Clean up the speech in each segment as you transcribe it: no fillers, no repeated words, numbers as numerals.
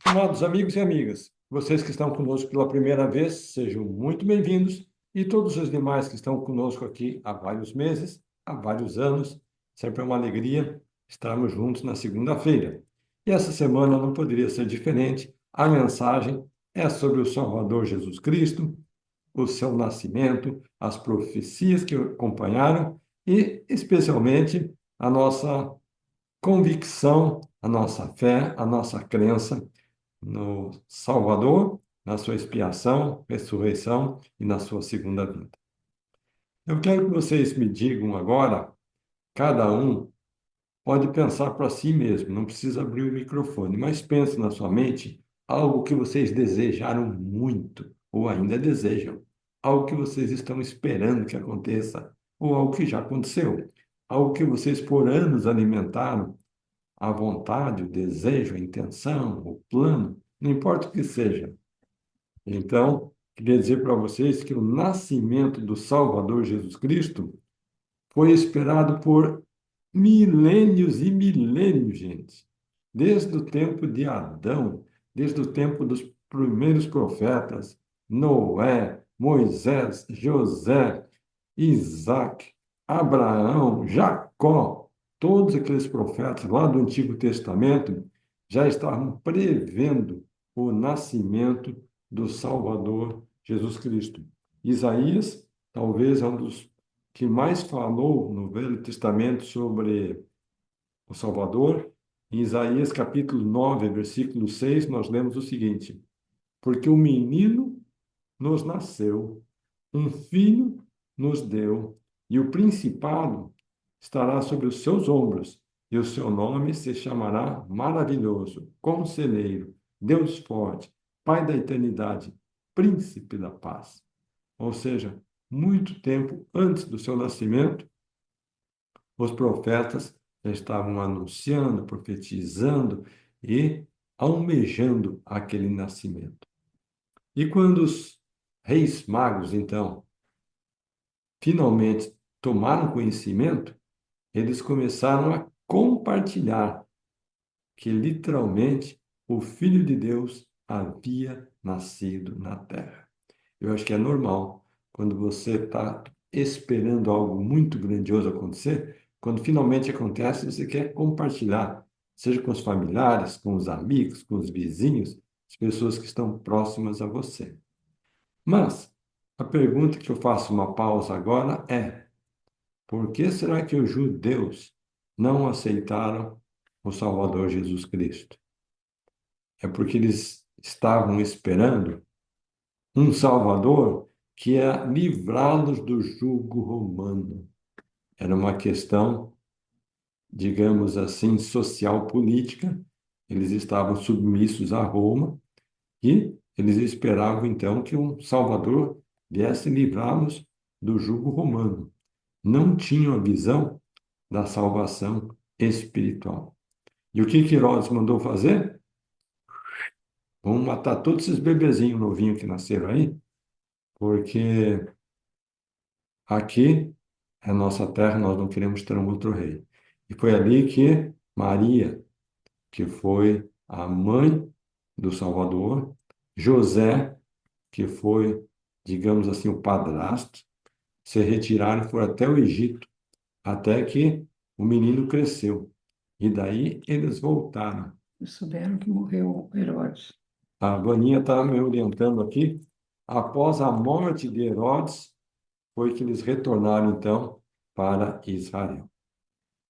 Estimados amigos e amigas, vocês que estão conosco pela primeira vez, sejam muito bem-vindos, e todos os demais que estão conosco aqui há vários meses, há vários anos, sempre é uma alegria estarmos juntos na segunda-feira. E essa semana não poderia ser diferente, a mensagem é sobre o Salvador Jesus Cristo, o seu nascimento, as profecias que o acompanharam e, especialmente, a nossa convicção, a nossa fé, a nossa crença no Salvador, na sua expiação, ressurreição e na sua segunda vinda. Eu quero que vocês me digam agora, cada um pode pensar para si mesmo, não precisa abrir o microfone, mas pense na sua mente algo que vocês desejaram muito ou ainda desejam, algo que vocês estão esperando que aconteça ou algo que já aconteceu, algo que vocês por anos alimentaram a vontade, o desejo, a intenção, o plano, não importa o que seja. Então, queria dizer para vocês que o nascimento do Salvador Jesus Cristo foi esperado por milênios e milênios, gente. Desde o tempo de Adão, desde o tempo dos primeiros profetas, Noé, Moisés, José, Isaac, Abraão, Jacó, todos aqueles profetas lá do Antigo Testamento já estavam prevendo o nascimento do Salvador Jesus Cristo. Isaías, talvez é um dos que mais falou no Velho Testamento sobre o Salvador. Em Isaías capítulo 9, versículo 6, nós lemos o seguinte: porque o menino nos nasceu, um filho nos deu, e o principado estará sobre os seus ombros, e o seu nome se chamará Maravilhoso, Conselheiro, Deus Forte, Pai da Eternidade, Príncipe da Paz. Ou seja, muito tempo antes do seu nascimento, os profetas já estavam anunciando, profetizando e almejando aquele nascimento. E quando os reis magos, então, finalmente tomaram conhecimento, eles começaram a compartilhar que literalmente o Filho de Deus havia nascido na Terra. Eu acho que é normal, quando você está esperando algo muito grandioso acontecer, quando finalmente acontece, você quer compartilhar, seja com os familiares, com os amigos, com os vizinhos, as pessoas que estão próximas a você. Mas a pergunta que eu faço uma pausa agora é: por que será que os judeus não aceitaram o Salvador Jesus Cristo? É porque eles estavam esperando um Salvador que ia livrá-los do jugo romano. Era uma questão, digamos assim, social-política. Eles estavam submissos a Roma e eles esperavam então que um Salvador viesse livrá-los do jugo romano. Não tinham a visão da salvação espiritual. E o que Herodes mandou fazer? Vamos matar todos esses bebezinhos novinhos que nasceram aí, porque aqui é a nossa terra, nós não queremos ter um outro rei. E foi ali que Maria, que foi a mãe do Salvador, José, que foi, digamos assim, o padrasto, se retiraram e foram até o Egito, até que o menino cresceu. E daí eles voltaram. E souberam que morreu Herodes. A Vaninha está me orientando aqui. Após a morte de Herodes, foi que eles retornaram, então, para Israel.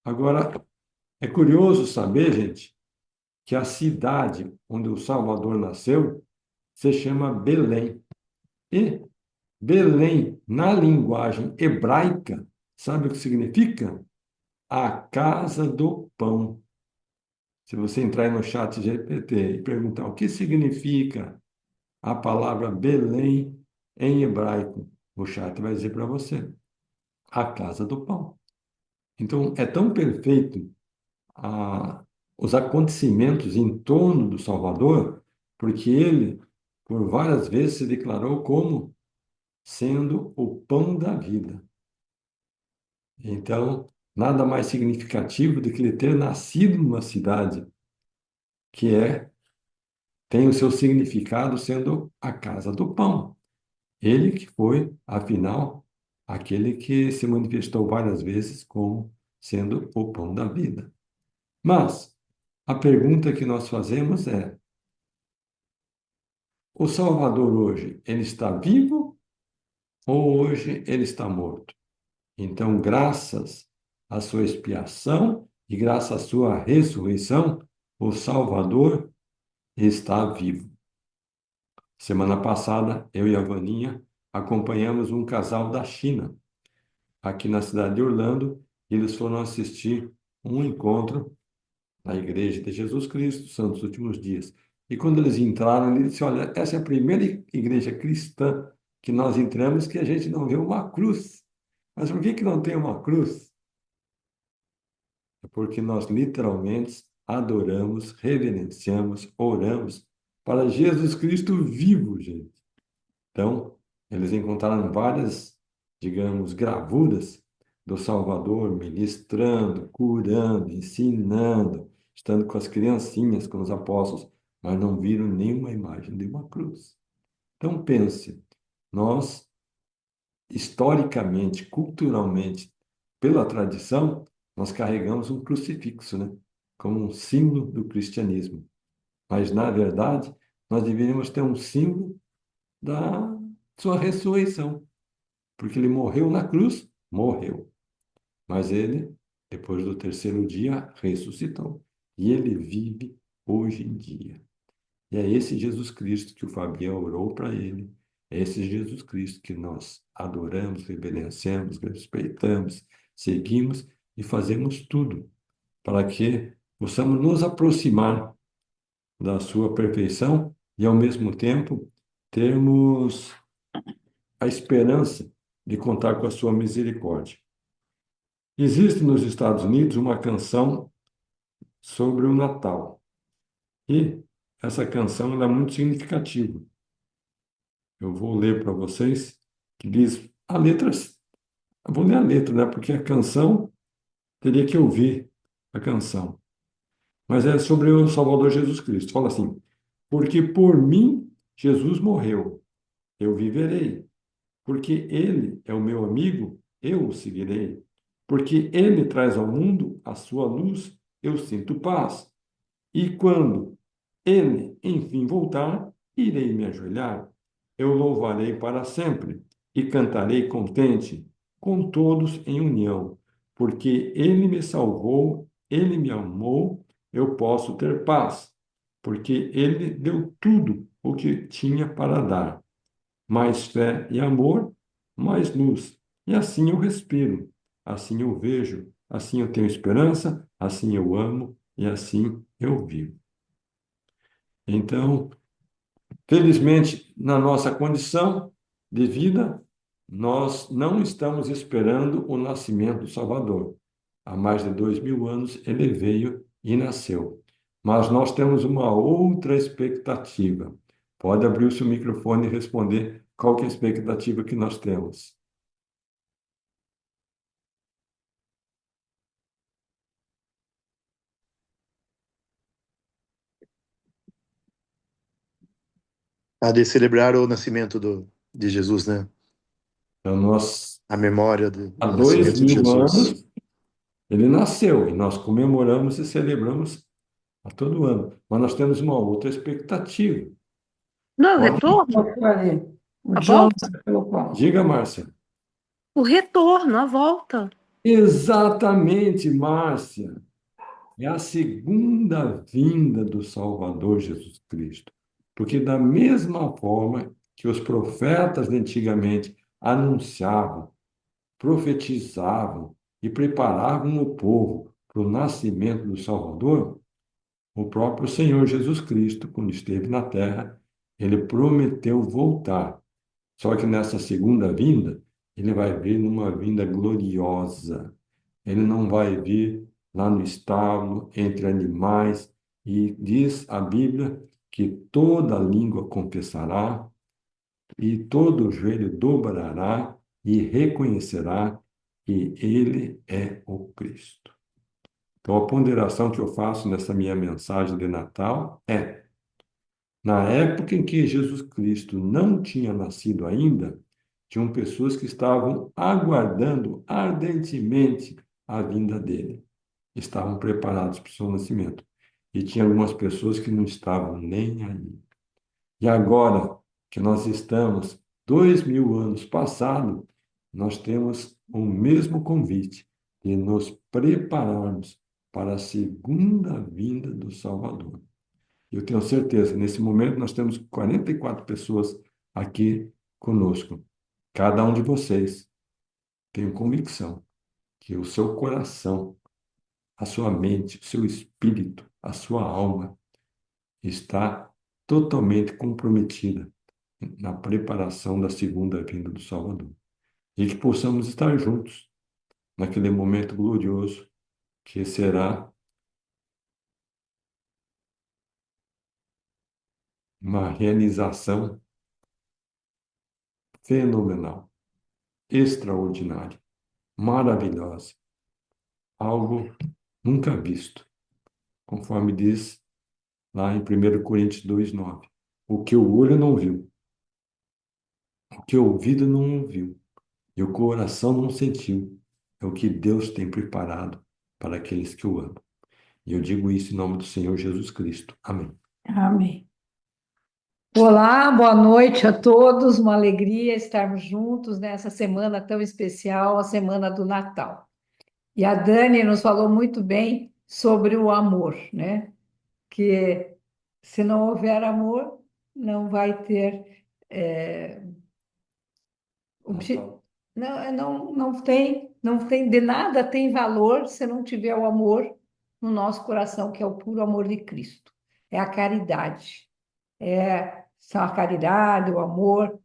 Agora, é curioso saber, gente, que a cidade onde o Salvador nasceu se chama Belém. E Belém, na linguagem hebraica, sabe o que significa? A casa do pão. Se você entrar aí no chat GPT e perguntar o que significa a palavra Belém em hebraico, o chat vai dizer para você, a casa do pão. Então, é tão perfeito os acontecimentos em torno do Salvador, porque ele, por várias vezes, se declarou como sendo o pão da vida. Então, nada mais significativo do que ele ter nascido numa cidade que é tem o seu significado sendo a casa do pão. Ele que foi, afinal, aquele que se manifestou várias vezes como sendo o pão da vida. Mas a pergunta que nós fazemos é: o Salvador hoje, ele está vivo ou hoje ele está morto? Então, graças à sua expiação e graças à sua ressurreição, o Salvador está vivo. Semana passada, eu e a Vaninha acompanhamos um casal da China, aqui na cidade de Orlando, e eles foram assistir um encontro na Igreja de Jesus Cristo, Santos Últimos Dias. E quando eles entraram, ele disse: Olha, essa é a primeira igreja cristã que nós entramos que a gente não vê uma cruz. Mas por que que não tem uma cruz? É porque nós literalmente adoramos, reverenciamos, oramos para Jesus Cristo vivo, gente. Então, eles encontraram várias, digamos, gravuras do Salvador ministrando, curando, ensinando, estando com as criancinhas, com os apóstolos, mas não viram nenhuma imagem de uma cruz. Então, pense, nós, historicamente, culturalmente, pela tradição, nós carregamos um crucifixo, né? Como um símbolo do cristianismo. Mas, na verdade, nós deveríamos ter um símbolo da sua ressurreição, porque ele morreu na cruz, morreu, mas ele, depois do terceiro dia, ressuscitou, e ele vive hoje em dia. E é esse Jesus Cristo que o Fabião orou para ele, é esse Jesus Cristo que nós adoramos, reverenciamos, respeitamos, seguimos e fazemos tudo para que possamos nos aproximar da sua perfeição e, ao mesmo tempo, termos a esperança de contar com a sua misericórdia. Existe nos Estados Unidos uma canção sobre o Natal. E essa canção ela é muito significativa. Eu vou ler para vocês, que diz a letra. Eu vou ler a letra, né? Porque a canção teria que ouvir a canção. Mas é sobre o Salvador Jesus Cristo. Fala assim: Porque por mim Jesus morreu, eu viverei. Porque ele é o meu amigo, eu o seguirei. Porque ele traz ao mundo a sua luz, eu sinto paz. E quando ele, enfim, voltar, irei me ajoelhar. Eu louvarei para sempre e cantarei contente, com todos em união. Porque ele me salvou, ele me amou, eu posso ter paz. Porque ele deu tudo o que tinha para dar mais fé e amor, mais luz. E assim eu respiro, assim eu vejo, assim eu tenho esperança, assim eu amo e assim eu vivo. Então, felizmente, na nossa condição de vida, nós não estamos esperando o nascimento do Salvador. Há mais de 2000 anos ele veio e nasceu. Mas nós temos uma outra expectativa. Pode abrir o seu microfone e responder qual que é a expectativa que nós temos. A de celebrar o nascimento de Jesus, né? Então, nós, A memória há do dois nascimento de mil Jesus. anos, ele nasceu e nós comemoramos e celebramos a todo ano. Mas nós temos uma outra expectativa. Não, o Pode? retorno? Ali, o A John volta? pelo pão. Diga, Márcia. O retorno, a volta. Exatamente, Márcia. É a segunda vinda do Salvador Jesus Cristo. Porque, da mesma forma que os profetas de antigamente anunciavam, profetizavam e preparavam o povo para o nascimento do Salvador, o próprio Senhor Jesus Cristo, quando esteve na terra, ele prometeu voltar. Só que nessa segunda vinda, ele vai vir numa vinda gloriosa. Ele não vai vir lá no estábulo, entre animais, e diz a Bíblia que toda língua confessará e todo joelho dobrará e reconhecerá que ele é o Cristo. Então, a ponderação que eu faço nessa minha mensagem de Natal é: Na época em que Jesus Cristo não tinha nascido ainda, tinham pessoas que estavam aguardando ardentemente a vinda dele. Estavam preparados para o seu nascimento. E tinha algumas pessoas que não estavam nem aí. E agora que nós estamos 2000 anos passado, nós temos o mesmo convite de nos prepararmos para a segunda vinda do Salvador. Eu tenho certeza, nesse momento nós temos 44 pessoas aqui conosco. Cada um de vocês tem convicção que o seu coração, a sua mente, o seu espírito, a sua alma está totalmente comprometida na preparação da segunda vinda do Salvador. E que possamos estar juntos naquele momento glorioso que será uma realização fenomenal, extraordinária, maravilhosa, algo nunca visto, conforme diz lá em 1 Coríntios 2:9. O que o olho não viu, o que o ouvido não ouviu, e o coração não sentiu, é o que Deus tem preparado para aqueles que o amam. E eu digo isso em nome do Senhor Jesus Cristo. Amém. Amém. Olá, boa noite a todos. Uma alegria estarmos juntos nessa semana tão especial, a semana do Natal. E a Dani nos falou muito bem sobre o amor, né? Que se não houver amor, não vai ter. Natal. Não tem de nada tem valor se não tiver o amor no nosso coração, que é o puro amor de Cristo. É a caridade. São a caridade, o amor,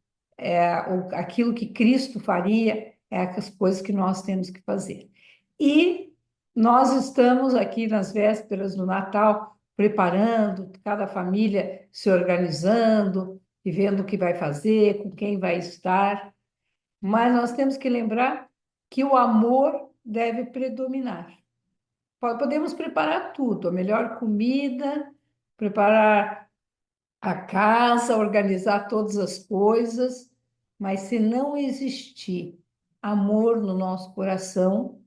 aquilo que Cristo faria, é as coisas que nós temos que fazer. E nós estamos aqui nas vésperas do Natal, preparando, cada família se organizando e vendo o que vai fazer, com quem vai estar. Mas nós temos que lembrar que o amor deve predominar. Podemos preparar tudo, a melhor comida, preparar a casa, organizar todas as coisas, mas se não existir amor no nosso coração,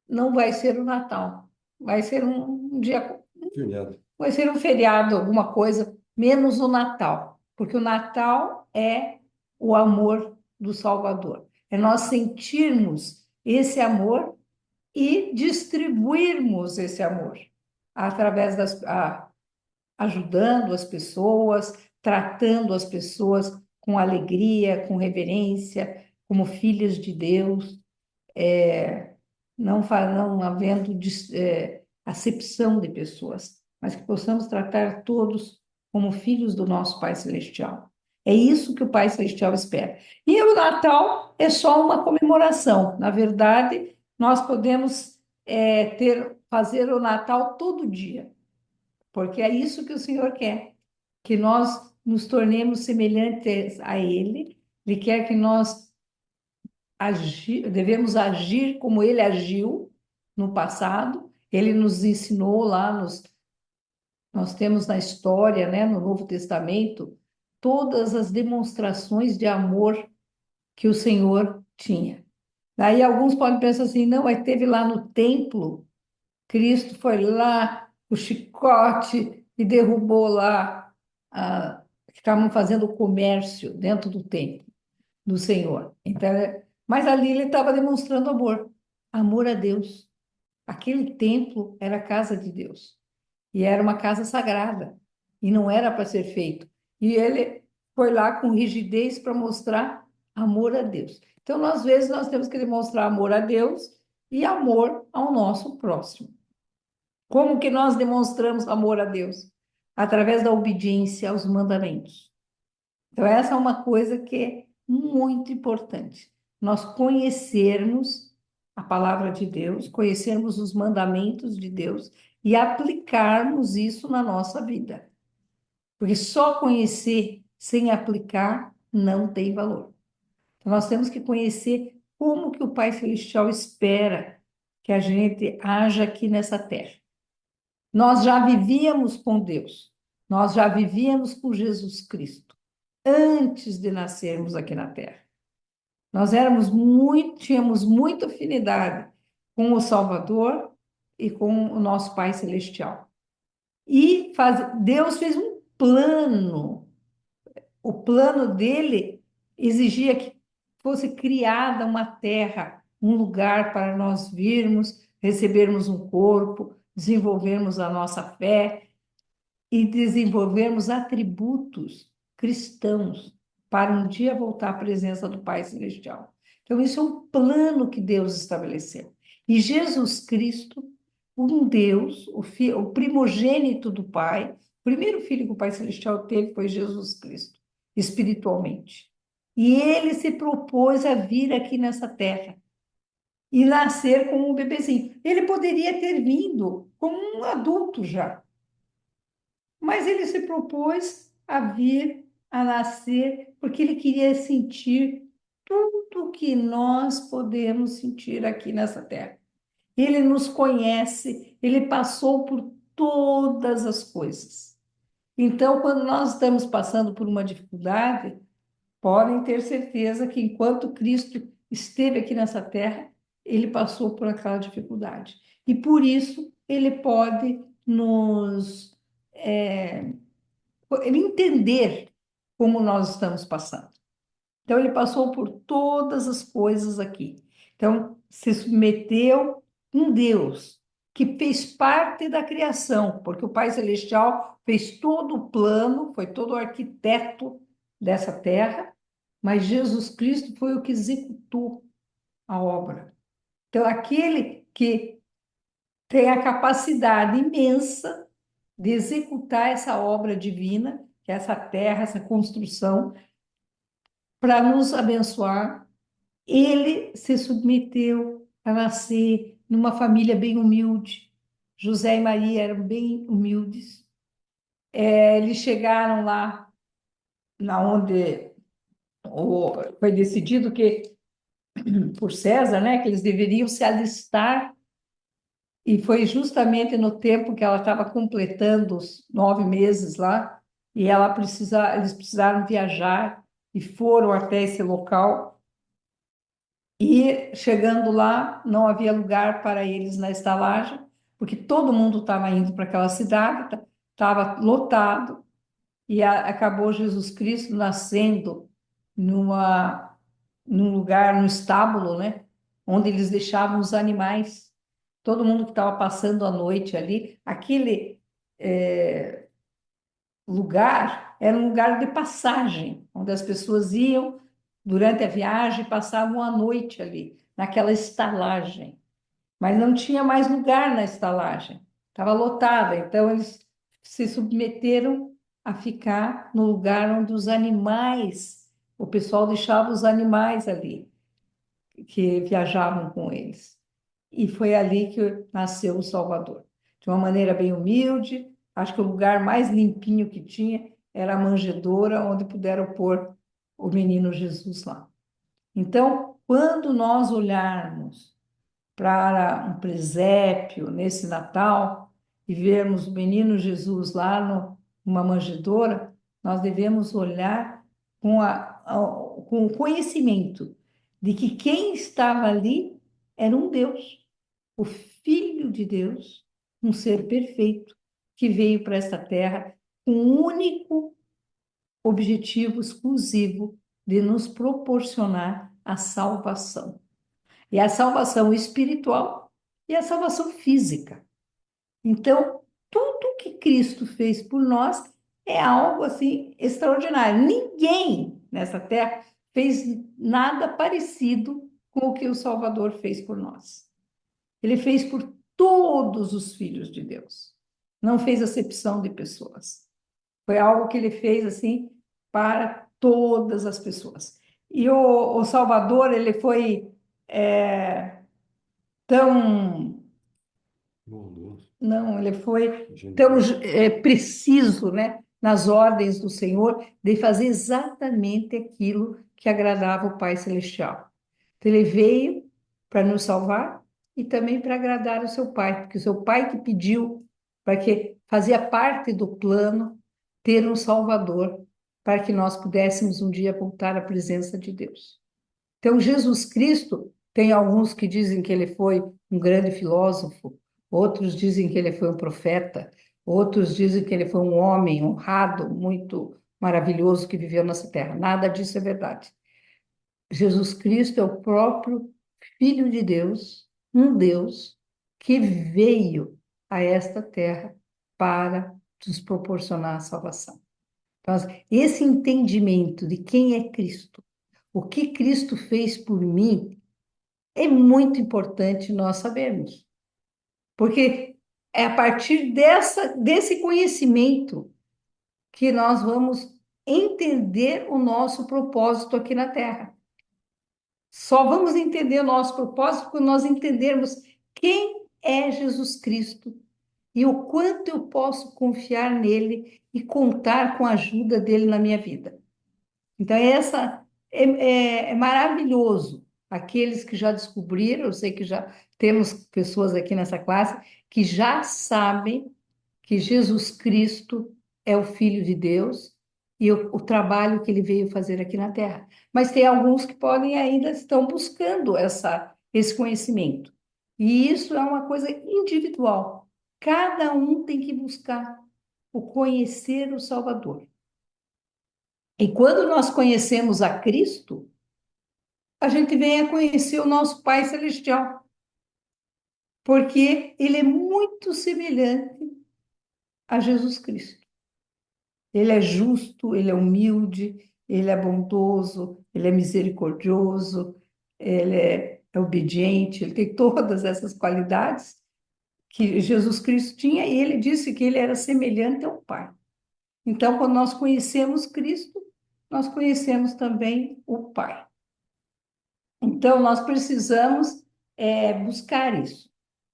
não vai ser o Natal. Vai ser um dia, Feriado. vai ser um feriado, alguma coisa, menos o Natal, porque o Natal é o amor do Salvador. É nós sentirmos esse amor e distribuirmos esse amor através ajudando as pessoas, tratando as pessoas com alegria, com reverência, como filhas de Deus, não havendo acepção de pessoas, mas que possamos tratar todos como filhos do nosso Pai Celestial. É isso que o Pai Celestial espera. E o Natal é só uma comemoração. Na verdade, nós podemos fazer o Natal todo dia, porque é isso que o Senhor quer, que nós nos tornemos semelhantes a Ele. Ele quer que nós devemos agir como Ele agiu no passado. Ele nos ensinou lá, nós temos na história, né, no Novo Testamento, todas as demonstrações de amor que o Senhor tinha. Daí alguns podem pensar assim, não, mas teve lá no templo, Cristo foi lá, o chicote, e derrubou lá, estavam fazendo comércio dentro do templo do Senhor. Então, mas ali ele estava demonstrando amor a Deus. Aquele templo era a casa de Deus, e era uma casa sagrada, e não era para ser feito. E ele foi lá com rigidez para mostrar amor a Deus. Então, às vezes, nós temos que demonstrar amor a Deus e amor ao nosso próximo. Como que nós demonstramos amor a Deus? Através da obediência aos mandamentos. Então, essa é uma coisa que é muito importante. Nós conhecermos a palavra de Deus, conhecermos os mandamentos de Deus e aplicarmos isso na nossa vida. Porque só conhecer sem aplicar não tem valor. Então, nós temos que conhecer como que o Pai Celestial espera que a gente haja aqui nessa terra. Nós já vivíamos com Deus, Nós já vivíamos com Jesus Cristo antes de nascermos aqui na Terra. Nós tínhamos muita afinidade com o Salvador e com o nosso Pai Celestial. E Deus fez um plano. O plano dele exigia que fosse criada uma terra, um lugar para nós virmos, recebermos um corpo, desenvolvermos a nossa fé e desenvolvermos atributos cristãos para um dia voltar à presença do Pai Celestial. Então, isso é um plano que Deus estabeleceu. E Jesus Cristo, um Deus, o primogênito do Pai, o primeiro filho que o Pai Celestial teve foi Jesus Cristo, espiritualmente. E ele se propôs a vir aqui nessa terra e nascer como um bebezinho. Ele poderia ter vindo como um adulto já, mas ele se propôs a vir, a nascer, porque ele queria sentir tudo que nós podemos sentir aqui nessa terra. Ele nos conhece, ele passou por todas as coisas. Então, quando nós estamos passando por uma dificuldade, podem ter certeza que enquanto Cristo esteve aqui nessa terra, ele passou por aquela dificuldade. E por isso ele pode ele entender como nós estamos passando. Então, ele passou por todas as coisas aqui. Então, se submeteu um Deus que fez parte da criação, porque o Pai Celestial fez todo o plano, foi todo o arquiteto dessa terra, mas Jesus Cristo foi o que executou a obra. Então, aquele que tem a capacidade imensa de executar essa obra divina, que é essa terra, essa construção, para nos abençoar, ele se submeteu a nascer numa família bem humilde. José e Maria eram bem humildes. Eles chegaram lá, na onde foi decidido que, por César, né, que eles deveriam se alistar, e foi justamente no tempo que ela estava completando os 9 meses lá, e eles precisaram viajar e foram até esse local. E chegando lá, não havia lugar para eles na estalagem, porque todo mundo estava indo para aquela cidade, estava lotado, e acabou Jesus Cristo nascendo num lugar, num estábulo, né? Onde eles deixavam os animais. Todo mundo que estava passando a noite ali, aquele lugar era um lugar de passagem, onde as pessoas iam durante a viagem e passavam a noite ali, naquela estalagem. Mas não tinha mais lugar na estalagem, estava lotada, então eles se submeteram a ficar no lugar onde os animais, o pessoal deixava os animais ali, que viajavam com eles. E foi ali que nasceu o Salvador. De uma maneira bem humilde, acho que o lugar mais limpinho que tinha era a manjedoura, onde puderam pôr o menino Jesus lá. Então, quando nós olharmos para um presépio nesse Natal e vermos o menino Jesus lá numa manjedoura, nós devemos olhar com o conhecimento de que quem estava ali era um Deus, o Filho de Deus, um ser perfeito que veio para esta terra com um único objetivo exclusivo de nos proporcionar a salvação. E a salvação espiritual e a salvação física. Então, tudo que Cristo fez por nós é algo assim extraordinário. Ninguém nessa terra fez nada parecido com o que o Salvador fez por nós. Ele fez por todos os filhos de Deus. Não fez acepção de pessoas. Foi algo que ele fez assim para todas as pessoas. E o Salvador, ele foi tão... Bondoso, Não, ele foi tão generoso. preciso, né, nas ordens do Senhor, de fazer exatamente aquilo que agradava o Pai Celestial. Então, ele veio para nos salvar e também para agradar o seu Pai, porque o seu Pai que pediu, para que fazia parte do plano ter um Salvador para que nós pudéssemos um dia voltar à presença de Deus. Então, Jesus Cristo, tem alguns que dizem que ele foi um grande filósofo, outros dizem que ele foi um profeta, outros dizem que ele foi um homem honrado, muito maravilhoso que viveu nessa terra. Nada disso é verdade. Jesus Cristo é o próprio Filho de Deus, um Deus que veio a esta terra para nos proporcionar a salvação. Então, esse entendimento de quem é Cristo, o que Cristo fez por mim, é muito importante nós sabermos. Porque é a partir desse conhecimento que nós vamos entender o nosso propósito aqui na Terra. Só vamos entender o nosso propósito quando nós entendermos quem é Jesus Cristo e o quanto eu posso confiar nele e contar com a ajuda dele na minha vida. Então, é maravilhoso. Aqueles que já descobriram, eu sei que já temos pessoas aqui nessa classe que já sabem que Jesus Cristo é o Filho de Deus e o trabalho que ele veio fazer aqui na Terra. Mas tem alguns que podem ainda estão buscando esse conhecimento. E isso é uma coisa individual. Cada um tem que buscar o conhecer o Salvador. E quando nós conhecemos a Cristo, a gente vem a conhecer o nosso Pai Celestial, porque ele é muito semelhante a Jesus Cristo. Ele é justo, ele é humilde, ele é bondoso, ele é misericordioso, ele é obediente, ele tem todas essas qualidades que Jesus Cristo tinha, e ele disse que ele era semelhante ao Pai. Então, quando nós conhecemos Cristo, nós conhecemos também o Pai. Então, nós precisamos buscar isso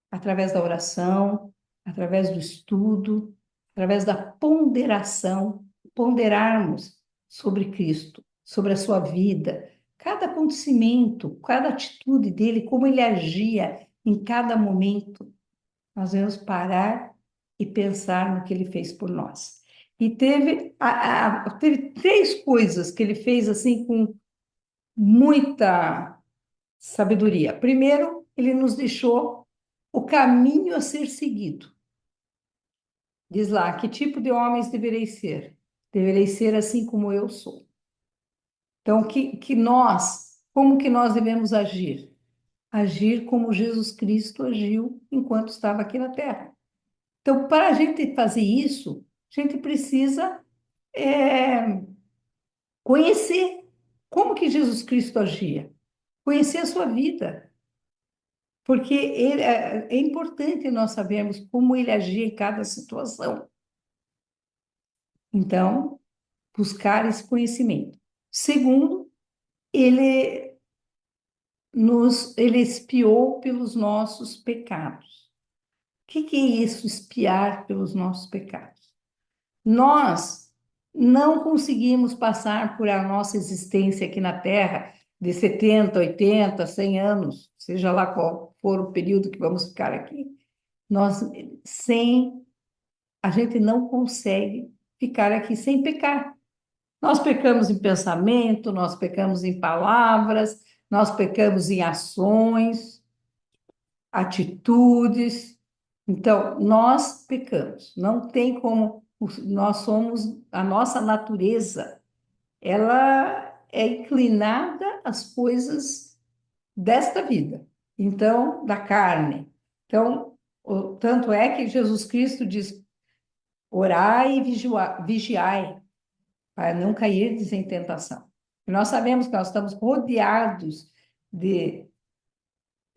através da oração, através do estudo, através da ponderação, ponderarmos sobre Cristo, sobre a sua vida, cada acontecimento, cada atitude dele, como ele agia em cada momento. Nós devemos parar e pensar no que ele fez por nós. E teve três coisas que ele fez assim com muita sabedoria. Primeiro, ele nos deixou o caminho a ser seguido. Diz lá, que tipo de homens deverei ser? Deverei ser assim como eu sou. Então, como que nós devemos agir? Agir como Jesus Cristo agiu enquanto estava aqui na Terra. Então, para a gente fazer isso, a gente precisa conhecer como que Jesus Cristo agia, conhecer a sua vida, porque é importante nós sabermos como ele agia em cada situação. Então, buscar esse conhecimento. Segundo, ele espiou pelos nossos pecados. O que é isso, espiar pelos nossos pecados? Nós não conseguimos passar por a nossa existência aqui na Terra de 70, 80, 100 anos, seja lá qual for o período que vamos ficar aqui, nós a gente não consegue ficar aqui sem pecar. Nós pecamos em pensamento, nós pecamos em palavras, nós pecamos em ações, atitudes. Então, nós pecamos. Não tem como, a nossa natureza, ela é inclinada às coisas desta vida. Então, da carne. Então, tanto é que Jesus Cristo diz: orai e vigiai, para não cair em tentação. E nós sabemos que nós estamos rodeados de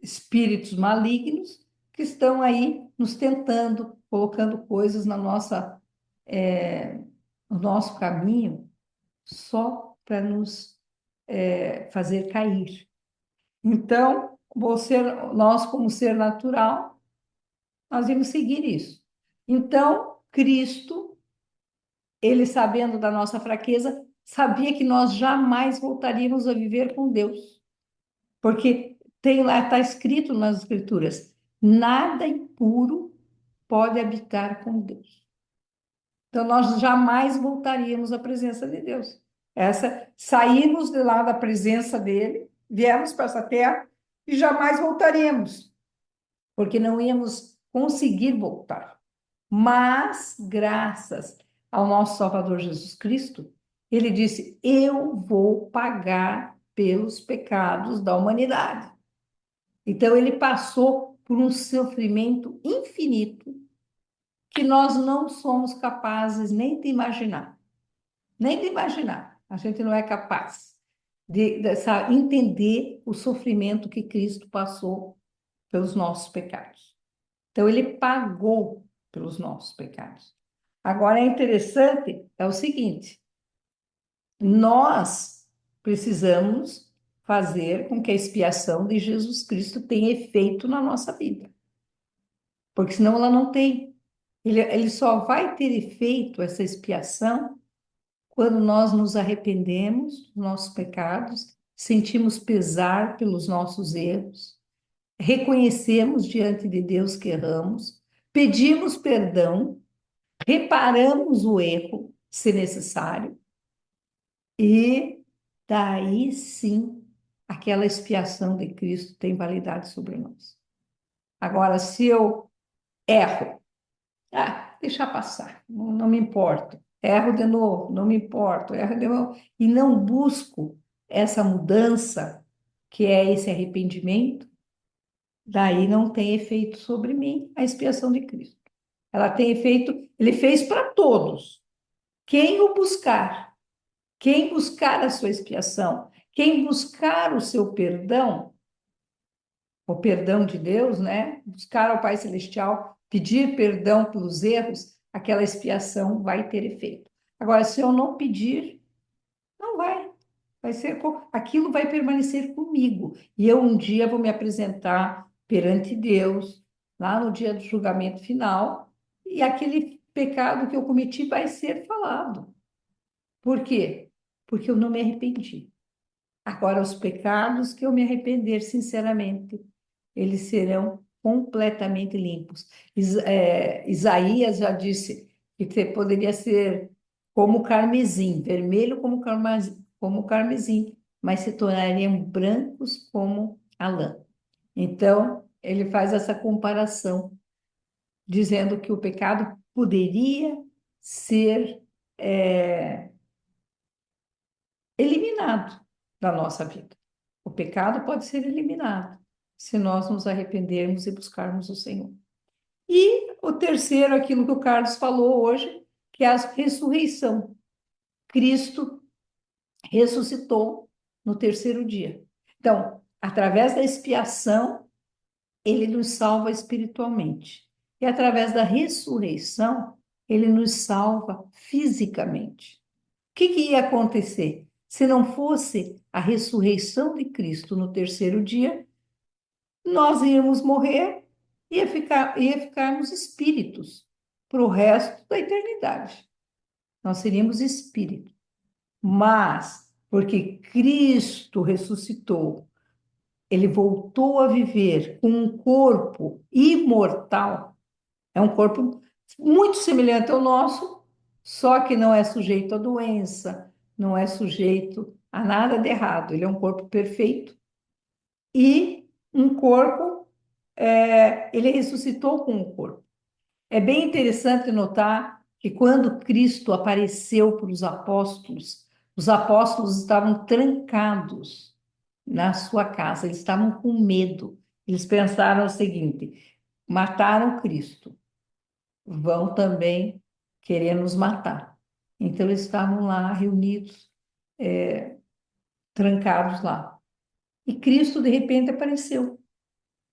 espíritos malignos que estão aí nos tentando, colocando coisas no nosso caminho só para nos fazer cair. Então, nós, como ser natural, nós vamos seguir isso. Então, Cristo, ele sabendo da nossa fraqueza, sabia que nós jamais voltaríamos a viver com Deus. Porque está escrito nas Escrituras, nada impuro pode habitar com Deus. Então, nós jamais voltaríamos à presença de Deus. Saímos de lá da presença dele, viemos para essa terra e jamais voltaríamos, porque não íamos conseguir voltar. Mas, graças ao nosso Salvador Jesus Cristo, ele disse: eu vou pagar pelos pecados da humanidade. Então, ele passou por um sofrimento infinito que nós não somos capazes nem de imaginar. Nem de imaginar. A gente não é capaz de entender o sofrimento que Cristo passou pelos nossos pecados. Então, ele pagou pelos nossos pecados. Agora, é interessante, é o seguinte, nós precisamos fazer com que a expiação de Jesus Cristo tenha efeito na nossa vida. Porque senão ela não tem. Ele só vai ter efeito, essa expiação, quando nós nos arrependemos dos nossos pecados, sentimos pesar pelos nossos erros, reconhecemos diante de Deus que erramos, pedimos perdão, reparamos o erro, se necessário, e daí sim aquela expiação de Cristo tem validade sobre nós. Agora, se eu erro, deixa passar, não me importo. Erro de novo, não me importo, erro de novo, e não busco essa mudança, que é esse arrependimento, daí não tem efeito sobre mim a expiação de Cristo. Ela tem efeito, ele fez para todos. Quem o buscar, quem buscar a sua expiação, quem buscar o seu perdão, o perdão de Deus, né? Buscar ao Pai Celestial, pedir perdão pelos erros, aquela expiação vai ter efeito. Agora, se eu não pedir, não vai. Aquilo vai permanecer comigo. E eu um dia vou me apresentar perante Deus, lá no dia do julgamento final, e aquele pecado que eu cometi vai ser falado. Por quê? Porque eu não me arrependi. Agora, os pecados que eu me arrepender sinceramente, eles serão completamente limpos. Isaías já disse que poderia ser como carmesim, vermelho como carmesim, mas se tornariam brancos como a lã. Então, ele faz essa comparação, dizendo que o pecado poderia ser eliminado da nossa vida. O pecado pode ser eliminado se nós nos arrependermos e buscarmos o Senhor. E o terceiro, aquilo que o Carlos falou hoje, que é a ressurreição. Cristo ressuscitou no terceiro dia. Então, através da expiação, ele nos salva espiritualmente. E através da ressurreição, ele nos salva fisicamente. O que ia acontecer? Se não fosse a ressurreição de Cristo no terceiro dia, nós íamos morrer e ia ficarmos espíritos para o resto da eternidade. Nós seríamos espírito. Mas, porque Cristo ressuscitou, ele voltou a viver com um corpo imortal, é um corpo muito semelhante ao nosso, só que não é sujeito a doença, não é sujeito a nada de errado. Ele é um corpo perfeito e um corpo, ele ressuscitou com o corpo. É bem interessante notar que quando Cristo apareceu para os apóstolos estavam trancados na sua casa, eles estavam com medo. Eles pensaram o seguinte: mataram Cristo, vão também querer nos matar. Então, eles estavam lá reunidos, trancados lá. E Cristo, de repente, apareceu.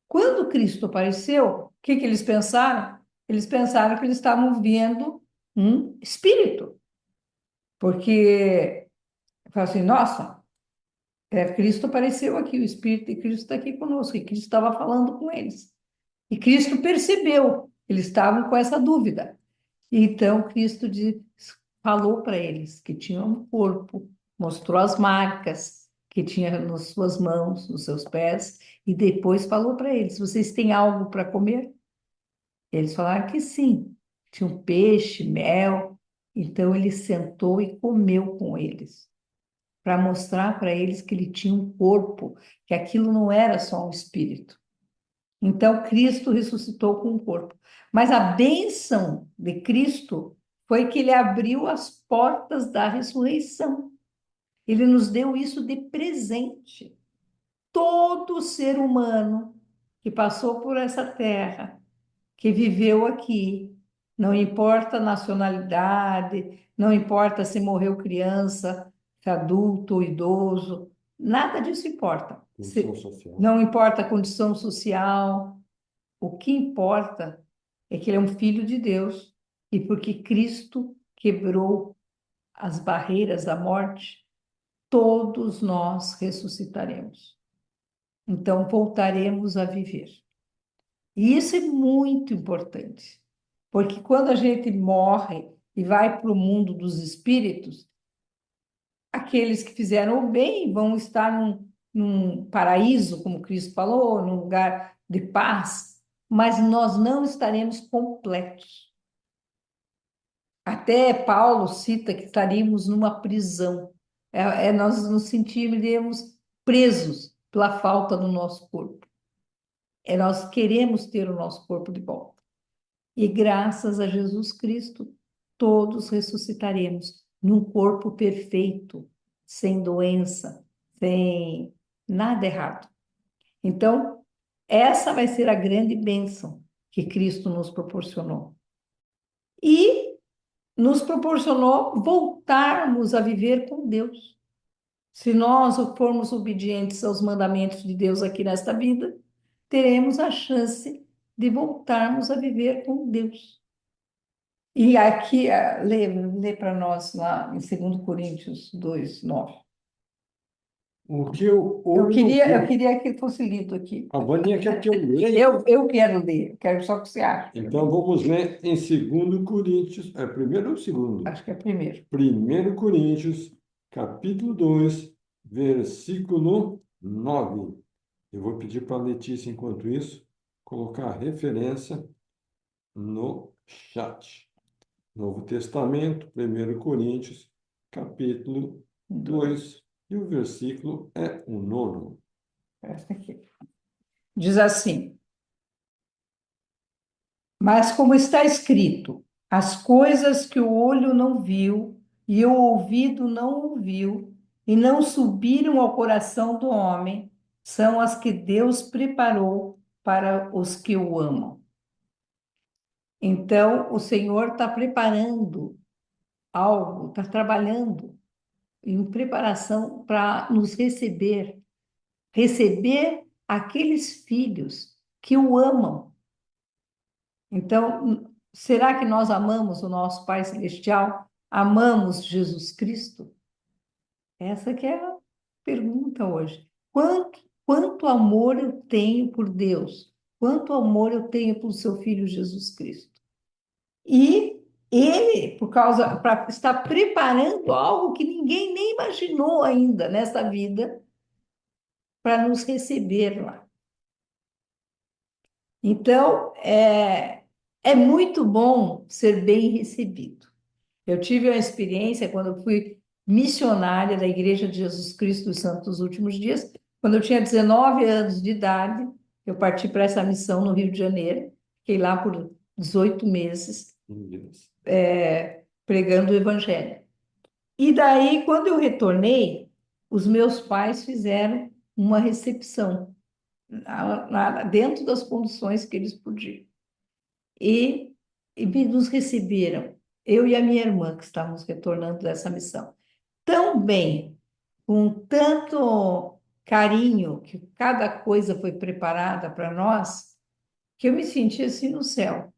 Quando Cristo apareceu, o que eles pensaram? Eles pensaram que eles estavam vendo um espírito. Porque, falaram assim, nossa, Cristo apareceu aqui, o Espírito de Cristo está aqui conosco, e Cristo estava falando com eles. E Cristo percebeu, eles estavam com essa dúvida. Então, Cristo falou para eles que tinham um corpo, mostrou as marcas que tinha nas suas mãos, nos seus pés, e depois falou para eles: vocês têm algo para comer? Eles falaram que sim, tinha um peixe, mel, Então ele sentou e comeu com eles, para mostrar para eles que ele tinha um corpo, que aquilo não era só um espírito. Então Cristo ressuscitou com um corpo. Mas a bênção de Cristo foi que ele abriu as portas da ressurreição. Ele nos deu isso de presente. Todo ser humano que passou por essa terra, que viveu aqui, não importa a nacionalidade, não importa se morreu criança, se adulto ou idoso, nada disso importa. Condição social. Não importa a condição social, o que importa é que ele é um filho de Deus e porque Cristo quebrou as barreiras da morte, todos nós ressuscitaremos. Então voltaremos a viver. E isso é muito importante, porque quando a gente morre e vai para o mundo dos espíritos, aqueles que fizeram o bem vão estar num paraíso, como Cristo falou, num lugar de paz, mas nós não estaremos completos. Até Paulo cita que estaríamos numa prisão. Nós nos sentiremos presos pela falta do nosso corpo. Nós queremos ter o nosso corpo de volta. E graças a Jesus Cristo, todos ressuscitaremos num corpo perfeito, sem doença, sem nada errado. Então, essa vai ser a grande bênção que Cristo nos proporcionou. E nos proporcionou voltarmos a viver com Deus. Se nós formos obedientes aos mandamentos de Deus aqui nesta vida, teremos a chance de voltarmos a viver com Deus. E aqui, lê para nós lá em 2 Coríntios 2, 9. O que eu Eu queria que fosse lido aqui. A Vaninha quer que eu leia. Eu quero ler, quero só o que você acha. Então vamos ler em 2 Coríntios, é primeiro ou segundo? Acho que é primeiro. 1 Coríntios, capítulo 2, versículo 9. Eu vou pedir para a Letícia, enquanto isso, colocar a referência no chat. Novo Testamento, 1 Coríntios, capítulo 2, e o versículo é o 9. Essa aqui. Diz assim: mas como está escrito, as coisas que o olho não viu e o ouvido não ouviu e não subiram ao coração do homem, são as que Deus preparou para os que o amam. Então, o Senhor está preparando algo, está trabalhando em preparação para nos receber aqueles filhos que o amam. Então, será que nós amamos o nosso Pai Celestial? Amamos Jesus Cristo? Essa que é a pergunta hoje. Quanto amor eu tenho por Deus? Quanto amor eu tenho pelo seu Filho Jesus Cristo? E ele, está preparando algo que ninguém nem imaginou ainda nessa vida para nos receber lá. Então, é muito bom ser bem recebido. Eu tive uma experiência quando eu fui missionária da Igreja de Jesus Cristo dos Santos dos Últimos Dias. Quando eu tinha 19 anos de idade, eu parti para essa missão no Rio de Janeiro. Fiquei lá por 18 meses, pregando o Evangelho. E daí, quando eu retornei, os meus pais fizeram uma recepção dentro das condições que eles podiam. E nos receberam, eu e a minha irmã, que estávamos retornando dessa missão, tão bem, com tanto carinho, que cada coisa foi preparada para nós, que eu me senti assim no céu,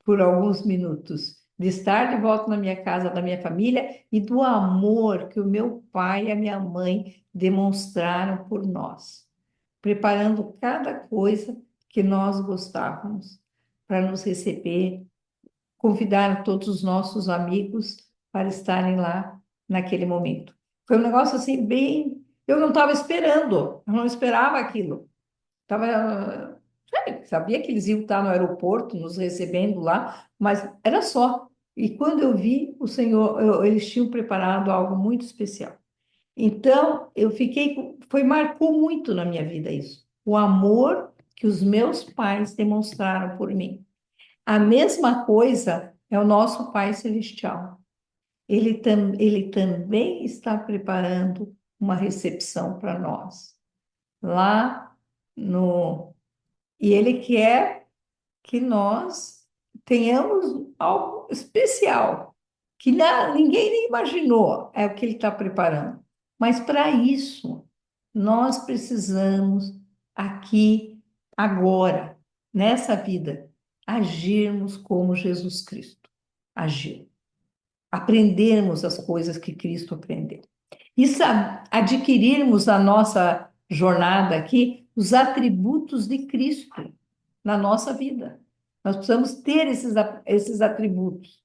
por alguns minutos, de estar de volta na minha casa, da minha família, e do amor que o meu pai e a minha mãe demonstraram por nós, preparando cada coisa que nós gostávamos para nos receber, convidaram todos os nossos amigos para estarem lá naquele momento. Foi um negócio assim bem... Eu não estava esperando, eu não esperava aquilo. Sabia que eles iam estar no aeroporto nos recebendo lá, mas era só. E quando eu vi, o Senhor, eles tinham preparado algo muito especial. Então, marcou muito na minha vida isso. O amor que os meus pais demonstraram por mim. A mesma coisa é o nosso Pai Celestial. Ele também está preparando uma recepção para nós. Lá no. E Ele quer que nós tenhamos algo especial, que ninguém nem imaginou, é o que Ele está preparando. Mas para isso, nós precisamos aqui, agora, nessa vida, agirmos como Jesus Cristo agiu. Aprendermos as coisas que Cristo aprendeu. E adquirirmos na nossa jornada aqui os atributos de Cristo na nossa vida. Nós precisamos ter esses atributos,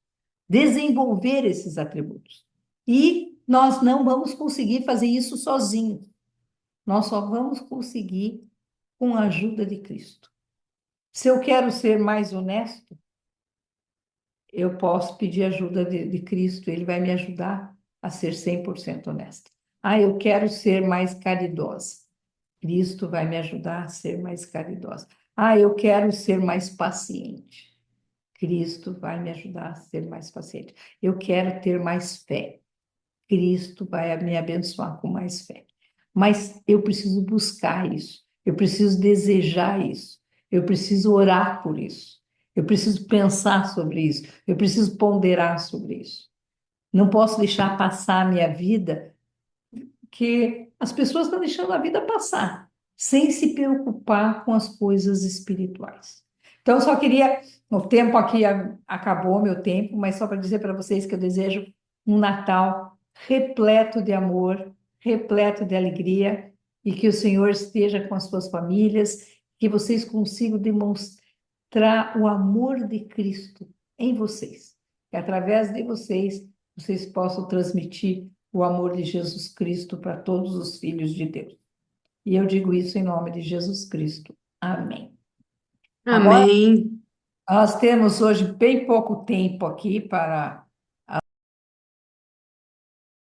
desenvolver esses atributos. E nós não vamos conseguir fazer isso sozinhos. Nós só vamos conseguir com a ajuda de Cristo. Se eu quero ser mais honesto, eu posso pedir ajuda de Cristo, ele vai me ajudar a ser 100% honesta. Ah, eu quero ser mais caridosa. Cristo vai me ajudar a ser mais caridosa. Ah, eu quero ser mais paciente. Cristo vai me ajudar a ser mais paciente. Eu quero ter mais fé. Cristo vai me abençoar com mais fé. Mas eu preciso buscar isso. Eu preciso desejar isso. Eu preciso orar por isso. Eu preciso pensar sobre isso. Eu preciso ponderar sobre isso. Não posso deixar passar a minha vida, que as pessoas estão deixando a vida passar, sem se preocupar com as coisas espirituais. Então, eu só queria, o tempo aqui acabou, meu tempo, mas só para dizer para vocês que eu desejo um Natal repleto de amor, repleto de alegria, e que o Senhor esteja com as suas famílias, que vocês consigam demonstrar o amor de Cristo em vocês, que através de vocês possam transmitir o amor de Jesus Cristo para todos os filhos de Deus. E eu digo isso em nome de Jesus Cristo. Amém. Agora, Amém. nós temos hoje bem pouco tempo aqui para